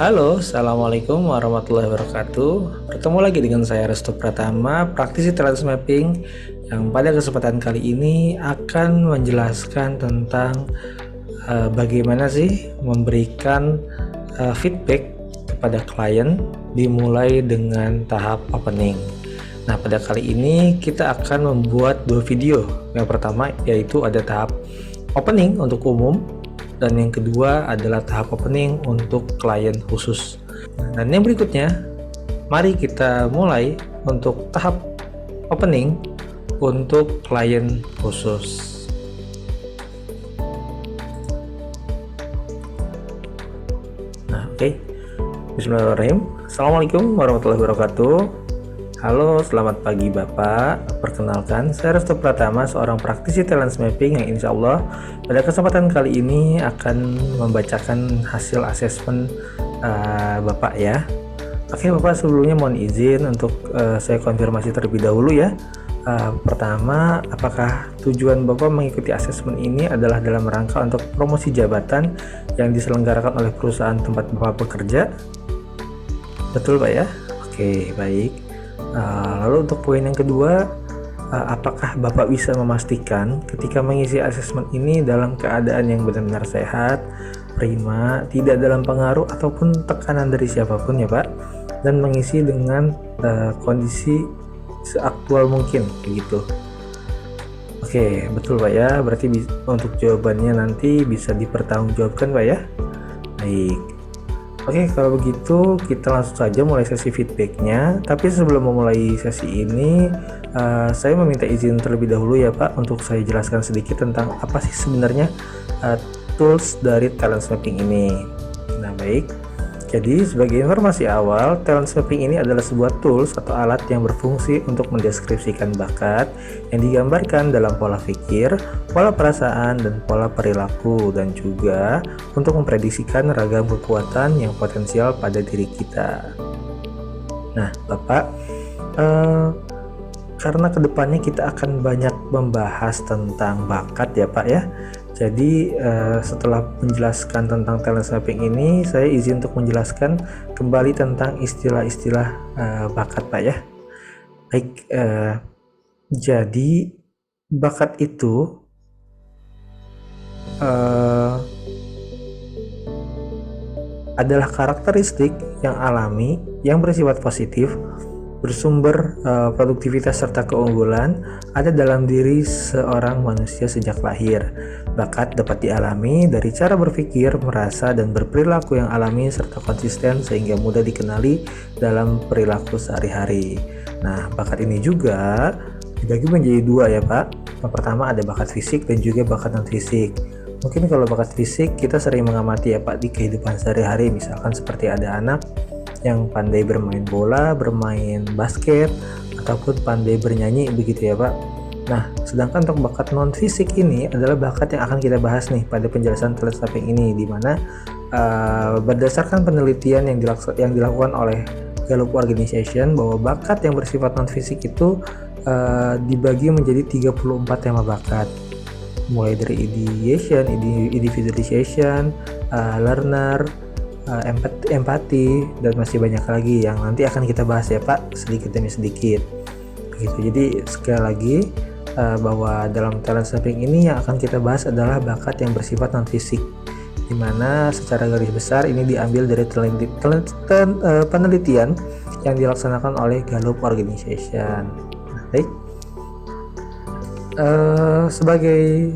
Halo, Assalamualaikum warahmatullahi wabarakatuh. Bertemu lagi dengan saya Restu Pratama, praktisi talent mapping, yang pada kesempatan kali ini akan menjelaskan tentang bagaimana sih memberikan feedback kepada klien dimulai dengan tahap opening. Nah, pada kali ini kita akan membuat dua video. Yang pertama yaitu ada tahap opening untuk umum, dan yang kedua adalah tahap opening untuk klien khusus. Dan yang berikutnya, mari kita mulai untuk tahap opening untuk klien khusus. Nah, oke. Bismillahirrahmanirrahim. Assalamualaikum warahmatullahi wabarakatuh. Halo, selamat pagi Bapak. Perkenalkan, saya Restu Pratama, seorang praktisi talent mapping yang insya Allah pada kesempatan kali ini akan membacakan hasil asesmen Bapak ya. Oke Bapak, sebelumnya mohon izin untuk saya konfirmasi terlebih dahulu ya. Pertama, apakah tujuan Bapak mengikuti asesmen ini adalah dalam rangka untuk promosi jabatan yang diselenggarakan oleh perusahaan tempat Bapak bekerja? Betul Pak ya? Oke, baik. Lalu untuk poin yang kedua, apakah Bapak bisa memastikan ketika mengisi asesmen ini dalam keadaan yang benar-benar sehat, prima, tidak dalam pengaruh ataupun tekanan dari siapapun ya Pak, dan mengisi dengan kondisi seaktual mungkin begitu. Oke, betul Pak ya, berarti untuk jawabannya nanti bisa dipertanggungjawabkan Pak ya. Baik. Oke, kalau begitu kita langsung saja mulai sesi feedbacknya. Tapi sebelum memulai sesi ini, saya meminta izin terlebih dahulu ya Pak, untuk saya jelaskan sedikit tentang apa sih sebenarnya tools dari talent mapping ini. Nah baik, jadi sebagai informasi awal, talent mapping ini adalah sebuah tools atau alat yang berfungsi untuk mendeskripsikan bakat yang digambarkan dalam pola pikir, pola perasaan, dan pola perilaku, dan juga untuk memprediksikan ragam kekuatan yang potensial pada diri kita. Nah Bapak, karena kedepannya kita akan banyak membahas tentang bakat ya Pak ya. Jadi setelah menjelaskan tentang talent mapping ini, saya izin untuk menjelaskan kembali tentang istilah-istilah bakat Pak ya. Baik, jadi bakat itu adalah karakteristik yang alami, yang bersifat positif, bersumber produktivitas serta keunggulan ada dalam diri seorang manusia sejak lahir. Bakat dapat dialami dari cara berpikir, merasa, dan berperilaku yang alami serta konsisten sehingga mudah dikenali dalam perilaku sehari-hari. Nah, bakat ini juga dibagi menjadi dua ya Pak. Yang pertama ada bakat fisik dan juga bakat non fisik. Mungkin kalau bakat fisik kita sering mengamati ya Pak di kehidupan sehari-hari, misalkan seperti ada anak yang pandai bermain bola, bermain basket, ataupun pandai bernyanyi begitu ya Pak. Nah, sedangkan untuk bakat non fisik ini adalah bakat yang akan kita bahas nih pada penjelasan talent mapping ini, di mana berdasarkan penelitian yang dilakukan oleh Gallup Organization bahwa bakat yang bersifat non fisik itu dibagi menjadi 34 tema bakat, mulai dari ideation, individualization, learner, empati, dan masih banyak lagi yang nanti akan kita bahas ya Pak sedikit demi sedikit begitu. Jadi sekali lagi bahwa dalam talent mapping ini yang akan kita bahas adalah bakat yang bersifat non fisik, dimana secara garis besar ini diambil dari penelitian yang dilaksanakan oleh Gallup Organization. Baik, sebagai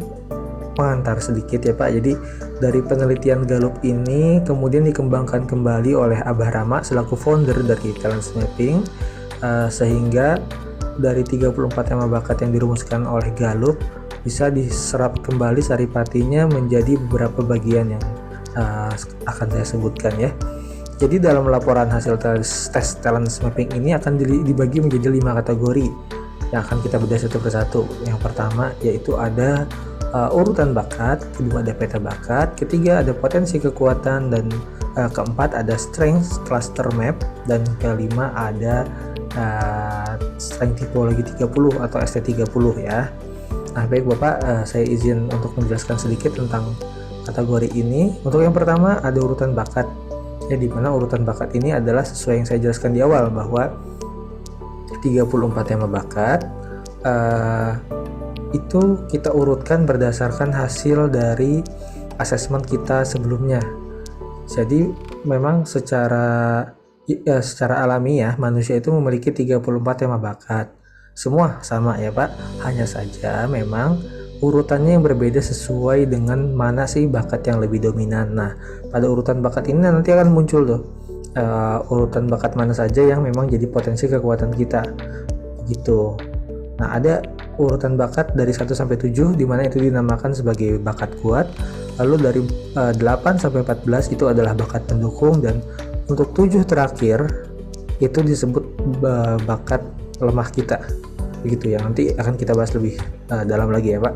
pengantar sedikit ya Pak, jadi dari penelitian Gallup ini kemudian dikembangkan kembali oleh Abah Rama selaku founder dari talent mapping, sehingga dari 34 tema bakat yang dirumuskan oleh Gallup bisa diserap kembali saripatinya menjadi beberapa bagian yang akan saya sebutkan ya. Jadi dalam laporan hasil tes talent mapping ini akan dibagi menjadi 5 kategori yang akan kita bedah satu persatu. Yang pertama yaitu ada urutan bakat, kedua ada peta bakat, ketiga ada potensi kekuatan, dan keempat ada strength cluster map, dan kelima ada strength typology 30 atau ST30 ya. Nah baik Bapak, saya izin untuk menjelaskan sedikit tentang kategori ini. Untuk yang pertama ada urutan bakat. Ya, di mana urutan bakat ini adalah sesuai yang saya jelaskan di awal bahwa 34 tema bakat itu kita urutkan berdasarkan hasil dari asesmen kita sebelumnya. Jadi memang secara alamiah manusia itu memiliki 34 tema bakat. Semua sama ya Pak, hanya saja memang urutannya yang berbeda sesuai dengan mana sih bakat yang lebih dominan. Nah, pada urutan bakat ini nanti akan muncul tuh urutan bakat mana saja yang memang jadi potensi kekuatan kita gitu. Nah, ada urutan bakat dari 1 sampai 7 di mana itu dinamakan sebagai bakat kuat. Lalu dari 8 sampai 14 itu adalah bakat pendukung, dan untuk 7 terakhir itu disebut bakat lemah kita. Begitu ya, nanti akan kita bahas lebih dalam lagi ya Pak.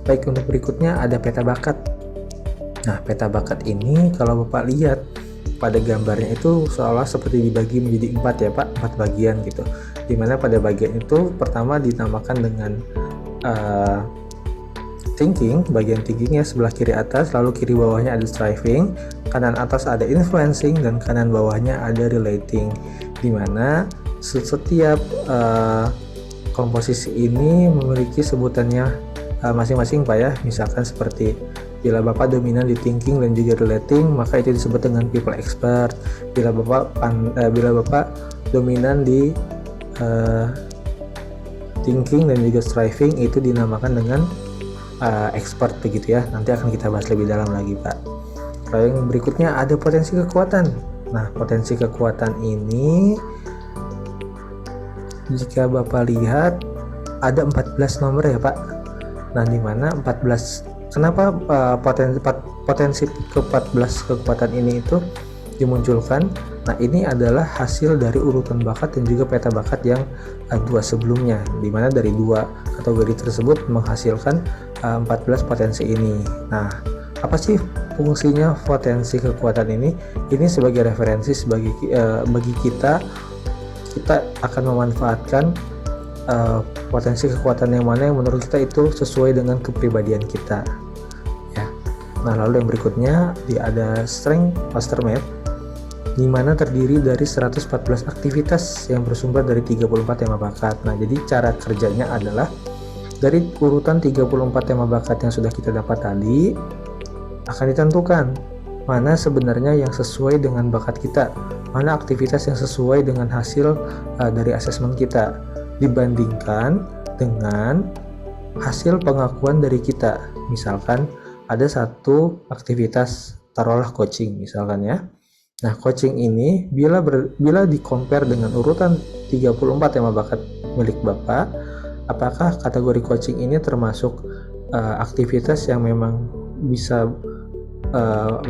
Baik, untuk berikutnya ada peta bakat. Nah, peta bakat ini kalau Bapak lihat pada gambarnya itu seolah seperti dibagi menjadi 4 ya Pak, 4 bagian gitu. Dimana pada bagian itu pertama dinamakan dengan thinking, bagian thinkingnya sebelah kiri atas, lalu kiri bawahnya ada striving, kanan atas ada influencing, dan kanan bawahnya ada relating. Dimana setiap komposisi ini memiliki sebutannya masing-masing Pak ya. Misalkan seperti bila Bapak dominan di thinking dan juga relating, maka itu disebut dengan people expert. Bila Bapak dominan di thinking dan juga striving, itu dinamakan dengan expert begitu ya. Nanti akan kita bahas lebih dalam lagi Pak. Lalu yang berikutnya ada potensi kekuatan. Nah, potensi kekuatan ini jika Bapak lihat ada 14 nomor ya Pak. Nah, di mana 14, kenapa potensi ke-14 kekuatan ini itu dimunculkan? Nah, ini adalah hasil dari urutan bakat dan juga peta bakat yang dua sebelumnya, di mana dari dua kategori tersebut menghasilkan 14 potensi ini. Nah, apa sih fungsinya potensi kekuatan ini? Ini sebagai referensi bagi kita akan memanfaatkan potensi kekuatan yang mana yang menurut kita itu sesuai dengan kepribadian kita ya. Nah, lalu yang berikutnya ada strength mastermind, di mana terdiri dari 114 aktivitas yang bersumber dari 34 tema bakat. Nah, jadi cara kerjanya adalah dari urutan 34 tema bakat yang sudah kita dapat tadi akan ditentukan mana sebenarnya yang sesuai dengan bakat kita, mana aktivitas yang sesuai dengan hasil dari asesmen kita, dibandingkan dengan hasil pengakuan dari kita. Misalkan ada satu aktivitas, taruhlah coaching misalkan ya. Nah, coaching ini bila di-compare dengan urutan 34 tema bakat milik Bapak, apakah kategori coaching ini termasuk aktivitas yang memang bisa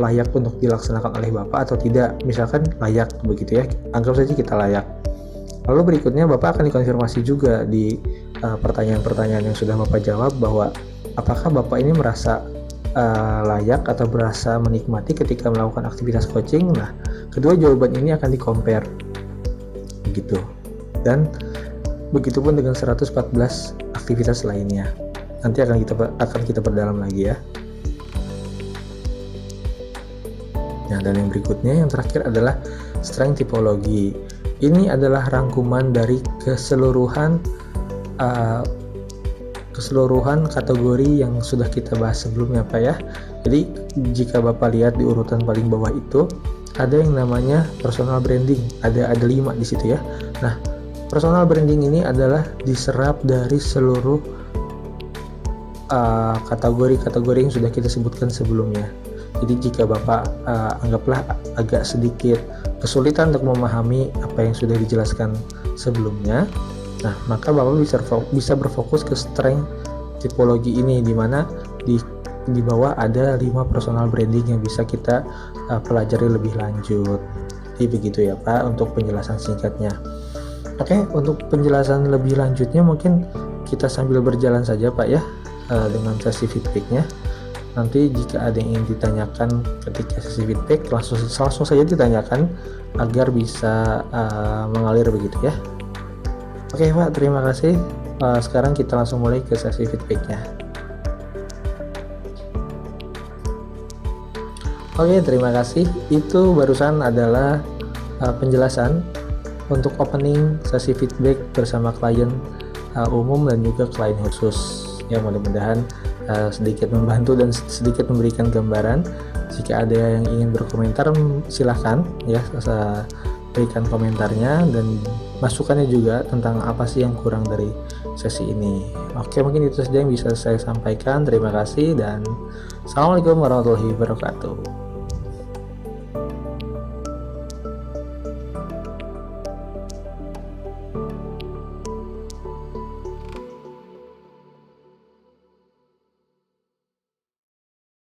layak untuk dilaksanakan oleh Bapak atau tidak? Misalkan layak begitu ya, anggap saja kita layak. Lalu berikutnya Bapak akan dikonfirmasi juga di pertanyaan-pertanyaan yang sudah Bapak jawab, bahwa apakah Bapak ini merasa layak atau berasa menikmati ketika melakukan aktivitas coaching. Nah, kedua jawaban ini akan di-compare begitu, dan begitupun dengan 114 aktivitas lainnya. Nanti akan kita perdalam lagi ya. Nah, dan yang berikutnya, yang terakhir adalah strength typology. Ini adalah rangkuman dari keseluruhan kategori yang sudah kita bahas sebelumnya Pak ya. Jadi jika Bapak lihat di urutan paling bawah itu ada yang namanya personal branding, ada 5 di situ ya. Nah, personal branding ini adalah diserap dari seluruh kategori-kategori yang sudah kita sebutkan sebelumnya. Jadi jika Bapak anggaplah agak sedikit kesulitan untuk memahami apa yang sudah dijelaskan sebelumnya, nah maka Bapak bisa berfokus ke strength typology ini, di mana di bawah ada 5 personal branding yang bisa kita pelajari lebih lanjut. Jadi begitu ya Pak untuk penjelasan singkatnya. Oke, untuk penjelasan lebih lanjutnya mungkin kita sambil berjalan saja Pak ya dengan sesi feedbacknya. Nanti jika ada yang ingin ditanyakan ketika sesi feedback, langsung saja ditanyakan agar bisa mengalir begitu ya. Oke Pak, terima kasih. Sekarang kita langsung mulai ke sesi feedbacknya. Oke, terima kasih. Itu barusan adalah penjelasan untuk opening sesi feedback bersama klien umum dan juga klien khusus. Ya, mudah-mudahan sedikit membantu dan sedikit memberikan gambaran. Jika ada yang ingin berkomentar, silahkan ya, berikan komentarnya dan masukannya juga tentang apa sih yang kurang dari sesi ini. Oke, mungkin itu saja yang bisa saya sampaikan. Terima kasih dan Assalamualaikum warahmatullahi wabarakatuh.